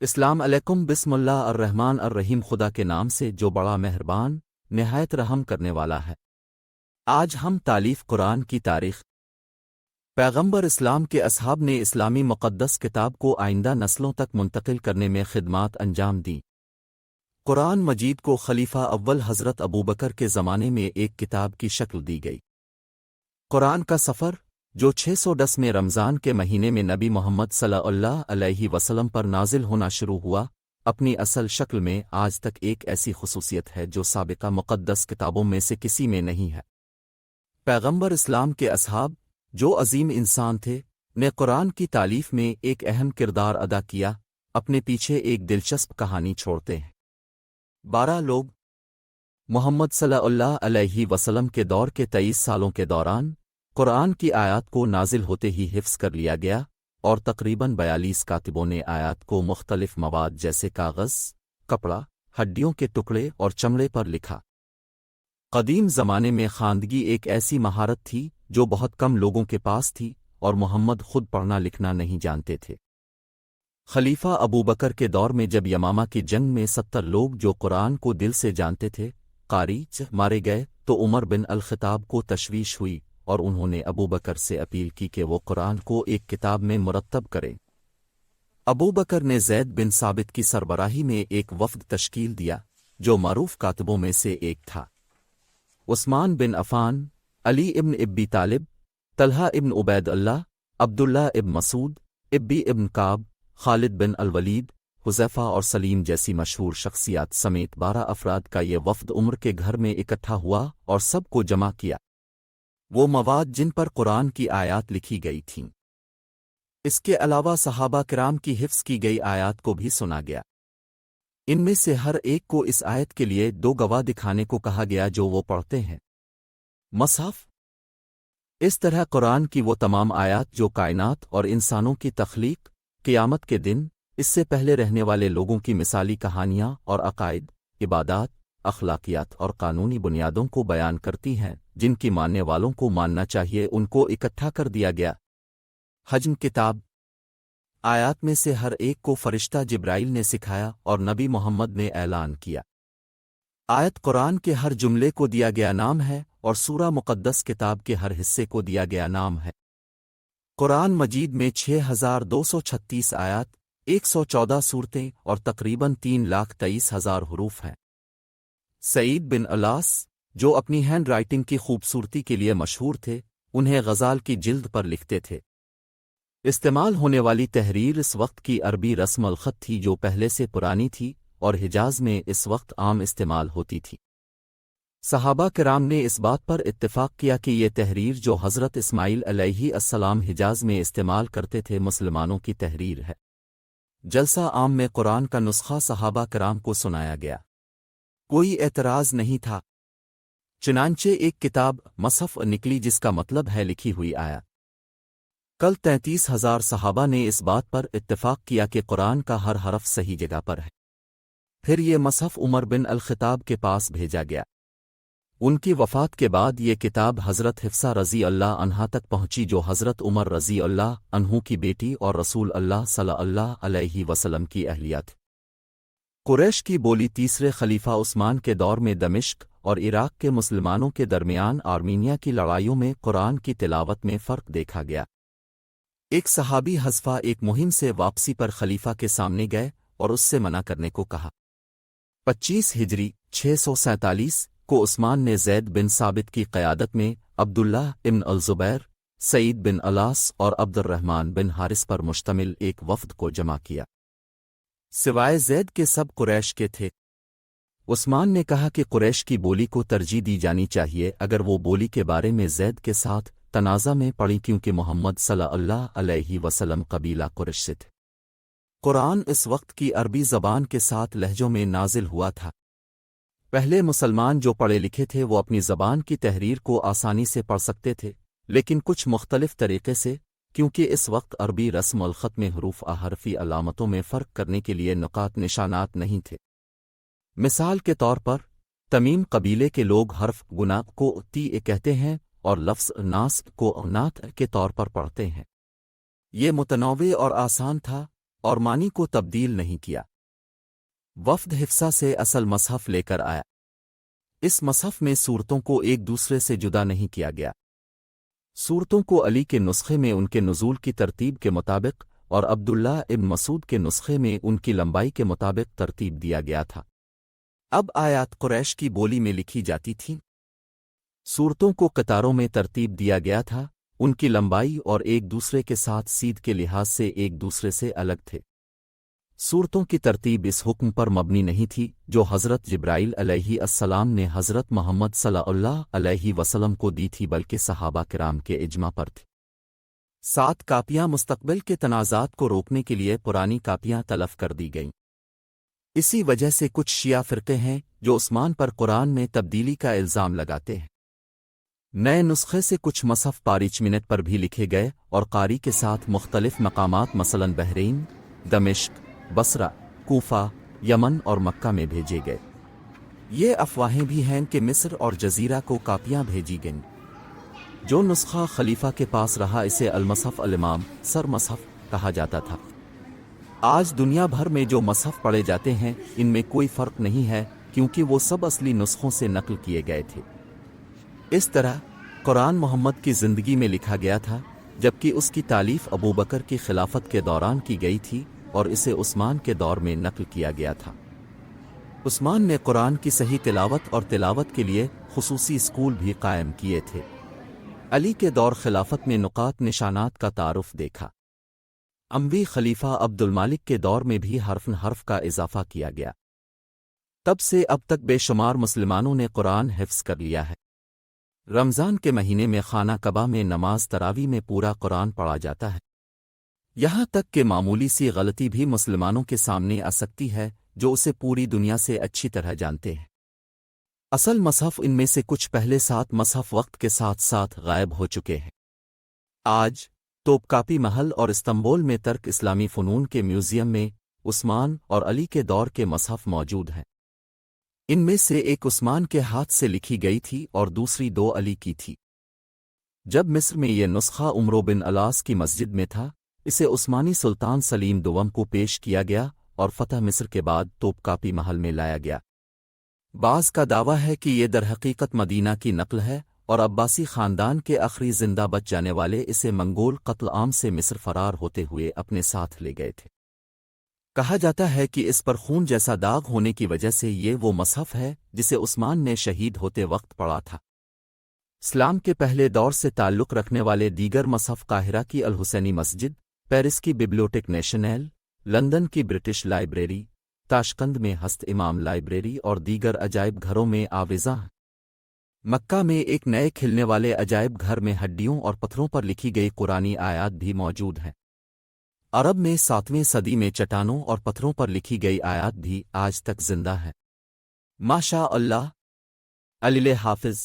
اسلام علیکم، بسم اللہ الرحمن الرحیم، خدا کے نام سے جو بڑا مہربان نہایت رحم کرنے والا ہے۔ آج ہم تالیف قرآن کی تاریخ۔ پیغمبر اسلام کے اصحاب نے اسلامی مقدس کتاب کو آئندہ نسلوں تک منتقل کرنے میں خدمات انجام دیں۔ قرآن مجید کو خلیفہ اول حضرت ابوبکر کے زمانے میں ایک کتاب کی شکل دی گئی۔ قرآن کا سفر جو 610 میں رمضان کے مہینے میں نبی محمد صلی اللہ علیہ وسلم پر نازل ہونا شروع ہوا، اپنی اصل شکل میں آج تک ایک ایسی خصوصیت ہے جو سابقہ مقدس کتابوں میں سے کسی میں نہیں ہے۔ پیغمبر اسلام کے اصحاب، جو عظیم انسان تھے، نے قرآن کی تالیف میں ایک اہم کردار ادا کیا، اپنے پیچھے ایک دلچسپ کہانی چھوڑتے ہیں۔ 12 لوگ محمد صلی اللہ علیہ وسلم کے دور کے 23 سالوں کے دوران قرآن کی آیات کو نازل ہوتے ہی حفظ کر لیا گیا، اور تقریباً 42 کاتبوں نے آیات کو مختلف مواد جیسے کاغذ، کپڑا، ہڈیوں کے ٹکڑے اور چمڑے پر لکھا۔ قدیم زمانے میں خواندگی ایک ایسی مہارت تھی جو بہت کم لوگوں کے پاس تھی، اور محمد خود پڑھنا لکھنا نہیں جانتے تھے۔ خلیفہ ابوبکر کے دور میں جب یمامہ کی جنگ میں 70 لوگ جو قرآن کو دل سے جانتے تھے قاری مارے گئے تو عمر بن الخطاب کو تشویش ہوئی، اور انہوں نے ابوبکر سے اپیل کی کہ وہ قرآن کو ایک کتاب میں مرتب کریں۔ ابوبکر نے زید بن ثابت کی سربراہی میں ایک وفد تشکیل دیا جو معروف کاتبوں میں سے ایک تھا۔ عثمان بن عفان، علی ابن ابی طالب، طلحہ ابن عبید اللہ، عبداللہ ابن مسعود، ابی ابن کعب، خالد بن الولید، حذیفہ اور سلیم جیسی مشہور شخصیات سمیت 12 افراد کا یہ وفد عمر کے گھر میں اکٹھا ہوا اور سب کو جمع کیا، وہ مواد جن پر قرآن کی آیات لکھی گئی تھیں۔ اس کے علاوہ صحابہ کرام کی حفظ کی گئی آیات کو بھی سنا گیا۔ ان میں سے ہر ایک کو اس آیت کے لیے 2 گواہ دکھانے کو کہا گیا جو وہ پڑھتے ہیں۔ مصحف۔ اس طرح قرآن کی وہ تمام آیات جو کائنات اور انسانوں کی تخلیق، قیامت کے دن، اس سے پہلے رہنے والے لوگوں کی مثالی کہانیاں اور عقائد، عبادات، اخلاقیات اور قانونی بنیادوں کو بیان کرتی ہیں جن کی ماننے والوں کو ماننا چاہیے، ان کو اکٹھا کر دیا گیا۔ حجم کتاب۔ آیات میں سے ہر ایک کو فرشتہ جبرائیل نے سکھایا اور نبی محمد نے اعلان کیا۔ آیت قرآن کے ہر جملے کو دیا گیا نام ہے، اور سورہ مقدس کتاب کے ہر حصے کو دیا گیا نام ہے۔ قرآن مجید میں 6236 آیات، 114 سورتیں اور تقریباً 3,23,000 حروف ہیں۔ سعید بن الاس، جو اپنی ہینڈ رائٹنگ کی خوبصورتی کے لیے مشہور تھے، انہیں غزال کی جلد پر لکھتے تھے۔ استعمال ہونے والی تحریر اس وقت کی عربی رسم الخط تھی جو پہلے سے پرانی تھی اور حجاز میں اس وقت عام استعمال ہوتی تھی۔ صحابہ کرام نے اس بات پر اتفاق کیا کہ یہ تحریر جو حضرت اسماعیل علیہ السلام حجاز میں استعمال کرتے تھے مسلمانوں کی تحریر ہے۔ جلسہ عام میں قرآن کا نسخہ صحابہ کرام کو سنایا گیا۔ کوئی اعتراض نہیں تھا، چنانچہ ایک کتاب مصحف نکلی جس کا مطلب ہے لکھی ہوئی آیات۔ کل 33,000 صحابہ نے اس بات پر اتفاق کیا کہ قرآن کا ہر حرف صحیح جگہ پر ہے۔ پھر یہ مصحف عمر بن الخطاب کے پاس بھیجا گیا۔ ان کی وفات کے بعد یہ کتاب حضرت حفصہ رضی اللہ عنہا تک پہنچی جو حضرت عمر رضی اللہ عنہ کی بیٹی اور رسول اللہ صلی اللہ علیہ وسلم کی اہلیہ تھی۔ قریش کی بولی تیسرے خلیفہ عثمان کے دور میں دمشق اور عراق کے مسلمانوں کے درمیان آرمینیا کی لڑائیوں میں قرآن کی تلاوت میں فرق دیکھا گیا۔ ایک صحابی حذفہ ایک مہم سے واپسی پر خلیفہ کے سامنے گئے اور اس سے منع کرنے کو کہا۔ 25 ہجری 647 کو عثمان نے زید بن ثابت کی قیادت میں عبداللہ ابن الزبیر، سعید بن الاس اور عبد الرحمن بن حارث پر مشتمل ایک وفد کو جمع کیا۔ سوائے زید کے سب قریش کے تھے۔ عثمان نے کہا کہ قریش کی بولی کو ترجیح دی جانی چاہیے اگر وہ بولی کے بارے میں زید کے ساتھ تنازع میں پڑی، کیونکہ محمد صلی اللہ علیہ وسلم قبیلہ قریش سے تھے۔ قرآن اس وقت کی عربی زبان کے ساتھ لہجوں میں نازل ہوا تھا۔ پہلے مسلمان جو پڑھے لکھے تھے وہ اپنی زبان کی تحریر کو آسانی سے پڑھ سکتے تھے، لیکن کچھ مختلف طریقے سے، کیونکہ اس وقت عربی رسم الخط میں حروف حرفی علامتوں میں فرق کرنے کے لیے نقاط نشانات نہیں تھے۔ مثال کے طور پر تمیم قبیلے کے لوگ حرف گنا کو تی کہتے ہیں اور لفظ ناس کو نات کے طور پر پڑھتے ہیں۔ یہ متنوع اور آسان تھا، اور معنی کو تبدیل نہیں کیا۔ وفد حفصہ سے اصل مصحف لے کر آیا۔ اس مصحف میں صورتوں کو ایک دوسرے سے جدا نہیں کیا گیا۔ صورتوں کو علی کے نسخے میں ان کے نزول کی ترتیب کے مطابق اور عبداللہ ابن مسعود کے نسخے میں ان کی لمبائی کے مطابق ترتیب دیا گیا تھا۔ اب آیات قریش کی بولی میں لکھی جاتی تھیں۔ صورتوں کو قطاروں میں ترتیب دیا گیا تھا، ان کی لمبائی اور ایک دوسرے کے ساتھ سیدھ کے لحاظ سے ایک دوسرے سے الگ تھے۔ صورتوں کی ترتیب اس حکم پر مبنی نہیں تھی جو حضرت جبرائیل علیہ السلام نے حضرت محمد صلی اللہ علیہ وسلم کو دی تھی، بلکہ صحابہ کرام کے اجماع پر تھی۔ 7 کاپیاں مستقبل کے تنازعات کو روکنے کے لیے پرانی کاپیاں تلف کر دی گئیں۔ اسی وجہ سے کچھ شیعہ فرقے ہیں جو عثمان پر قرآن میں تبدیلی کا الزام لگاتے ہیں۔ نئے نسخے سے کچھ مصحف پارچمنٹ پر بھی لکھے گئے اور قاری کے ساتھ مختلف مقامات مثلاً بحرین، دمشق، بصرہ، کوفہ، یمن اور مکہ میں بھیجے گئے۔ یہ افواہیں بھی ہیں کہ مصر اور جزیرہ کو کاپیاں بھیجی گئیں۔ جو نسخہ خلیفہ کے پاس رہا اسے المصحف الامام سر مصحف کہا جاتا تھا۔ آج دنیا بھر میں جو مصحف پڑھے جاتے ہیں ان میں کوئی فرق نہیں ہے، کیونکہ وہ سب اصلی نسخوں سے نقل کیے گئے تھے۔ اس طرح قرآن محمد کی زندگی میں لکھا گیا تھا، جبکہ اس کی تالیف ابوبکر کی خلافت کے دوران کی گئی تھی اور اسے عثمان کے دور میں نقل کیا گیا تھا۔ عثمان نے قرآن کی صحیح تلاوت اور تلاوت کے لیے خصوصی اسکول بھی قائم کیے تھے۔ علی کے دور خلافت میں نقاط نشانات کا تعارف دیکھا۔ اموی خلیفہ عبد المالک کے دور میں بھی حرف کا اضافہ کیا گیا۔ تب سے اب تک بے شمار مسلمانوں نے قرآن حفظ کر لیا ہے۔ رمضان کے مہینے میں خانہ کعبہ میں نماز تراویح میں پورا قرآن پڑھا جاتا ہے۔ یہاں تک کہ معمولی سی غلطی بھی مسلمانوں کے سامنے آ سکتی ہے جو اسے پوری دنیا سے اچھی طرح جانتے ہیں۔ اصل مصحف ان میں سے کچھ پہلے 7 مصحف وقت کے ساتھ ساتھ غائب ہو چکے ہیں۔ آج توپکاپی محل اور استنبول میں ترک اسلامی فنون کے میوزیم میں عثمان اور علی کے دور کے مصحف موجود ہیں۔ ان میں سے ایک عثمان کے ہاتھ سے لکھی گئی تھی اور دوسری 2 علی کی تھی۔ جب مصر میں یہ نسخہ عمرو بن الاس کی مسجد میں تھا، اسے عثمانی سلطان سلیم دوم کو پیش کیا گیا اور فتح مصر کے بعد توپکاپی محل میں لایا گیا۔ بعض کا دعویٰ ہے کہ یہ درحقیقت مدینہ کی نقل ہے اور عباسی خاندان کے آخری زندہ بچ جانے والے اسے منگول قتل عام سے مصر فرار ہوتے ہوئے اپنے ساتھ لے گئے تھے۔ کہا جاتا ہے کہ اس پر خون جیسا داغ ہونے کی وجہ سے یہ وہ مصحف ہے جسے عثمان نے شہید ہوتے وقت پڑھا تھا۔ اسلام کے پہلے دور سے تعلق رکھنے والے دیگر مصحف قاہرہ کی الحسینی مسجد، پیرس کی ببلیوٹیک نیشنل، لندن کی برٹش لائبریری، تاشقند میں ہست امام لائبریری اور دیگر عجائب گھروں میں آویزاں ہیں۔ مکہ میں ایک نئے کھلنے والے عجائب گھر میں ہڈیوں اور پتھروں پر لکھی گئی قرآنی آیات بھی موجود ہیں۔ عرب میں 7ویں صدی میں چٹانوں اور پتھروں پر لکھی گئی آیات بھی آج تک زندہ ہیں۔ ماشاء اللہ، علی حافظ۔